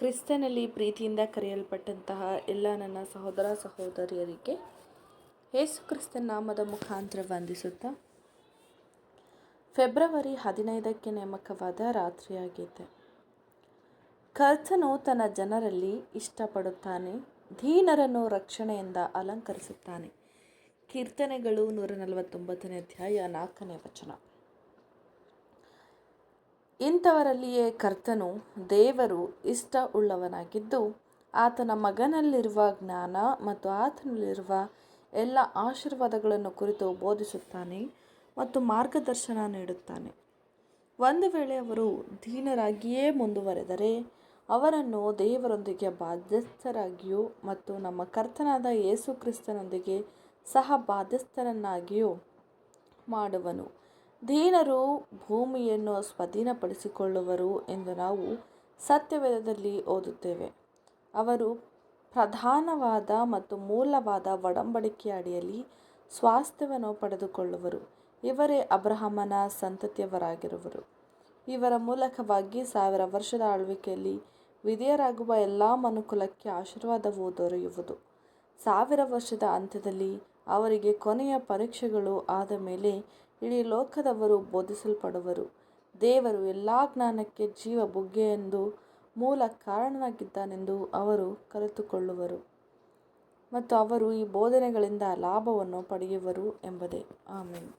ಕ್ರಿಸ್ತನಲ್ಲಿ ಪ್ರೀತಿಯಿಂದ ಕರೆಯಲ್ಪಟ್ಟಂತಹ ಎಲ್ಲ ನನ್ನ ಸಹೋದರ ಸಹೋದರಿಯರಿಗೆ ಯೇಸು ಕ್ರಿಸ್ತನ ನಾಮದ ಮುಖಾಂತರ ವಂದಿಸುತ್ತಾ ಫೆಬ್ರವರಿ 15ಕ್ಕೆ ನೇಮಕವಾದ ರಾತ್ರಿಯಾಗಿದೆ. ಕರ್ತನು ತನ್ನ ಜನರಲ್ಲಿ ಇಷ್ಟಪಡುತ್ತಾನೆ, ದೀನರನ್ನು ರಕ್ಷಣೆಯಿಂದ ಅಲಂಕರಿಸುತ್ತಾನೆ. ಕೀರ್ತನೆಗಳು 149ನೇ ಅಧ್ಯಾಯ 4ನೇ ವಚನ. ಇಂಥವರಲ್ಲಿಯೇ ಕರ್ತನು ದೇವರು ಇಷ್ಟ ಉಳ್ಳವನಾಗಿದ್ದು, ಆತನ ಮಗನಲ್ಲಿರುವ ಜ್ಞಾನ ಮತ್ತು ಆತನಲ್ಲಿರುವ ಎಲ್ಲ ಆಶೀರ್ವಾದಗಳನ್ನು ಕುರಿತು ಬೋಧಿಸುತ್ತಾನೆ ಮತ್ತು ಮಾರ್ಗದರ್ಶನ ನೀಡುತ್ತಾನೆ. ಒಂದು ವೇಳೆ ಅವರು ದೀನರಾಗಿಯೇ ಮುಂದುವರೆದರೆ ಅವರನ್ನು ದೇವರೊಂದಿಗೆ ಬಾಧ್ಯಸ್ಥರಾಗಿಯೂ ಮತ್ತು ನಮ್ಮ ಕರ್ತನಾದ ಯೇಸು ಕ್ರಿಸ್ತನೊಂದಿಗೆ ಸಹ ಬಾಧ್ಯಸ್ಥರನ್ನಾಗಿಯೂ ಮಾಡುವನು. ದೀನರು ಭೂಮಿಯನ್ನು ಸ್ವಾಧೀನಪಡಿಸಿಕೊಳ್ಳುವರು ಎಂದು ನಾವು ಸತ್ಯವೇದದಲ್ಲಿ ಓದುತ್ತೇವೆ. ಅವರು ಪ್ರಧಾನವಾದ ಮತ್ತು ಮೂಲವಾದ ಒಡಂಬಡಿಕೆಯ ಅಡಿಯಲ್ಲಿ ಸ್ವಾಸ್ಥ್ಯವನ್ನು ಪಡೆದುಕೊಳ್ಳುವರು. ಇವರೇ ಅಬ್ರಹಾಮನ ಸಂತತಿಯವರಾಗಿರುವರು. ಇವರ ಮೂಲಕವಾಗಿ 1000 ವರ್ಷದ ಆಳ್ವಿಕೆಯಲ್ಲಿ ವಿಧೇಯರಾಗುವ ಎಲ್ಲ ಮನುಕುಲಕ್ಕೆ ಆಶೀರ್ವಾದವು ದೊರೆಯುವುದು. 1000 ವರ್ಷದ ಅಂತ್ಯದಲ್ಲಿ ಅವರಿಗೆ ಕೊನೆಯ ಪರೀಕ್ಷೆಗಳು ಆದ ಮೇಲೆ ಇಡೀ ಲೋಕದವರು ಬೋಧಿಸಲ್ಪಡುವರು. ದೇವರು ಎಲ್ಲ ಜ್ಞಾನಕ್ಕೆ ಜೀವ ಬುಗ್ಗೆಯೆಂದು ಮೂಲ ಕಾರಣನಾಗಿದ್ದಾನೆಂದು ಅವರು ಕಲಿತುಕೊಳ್ಳುವರು ಮತ್ತು ಅವರು ಈ ಬೋಧನೆಗಳಿಂದ ಲಾಭವನ್ನು ಪಡೆಯುವರು ಎಂಬುದೇ. ಆಮೆನ್.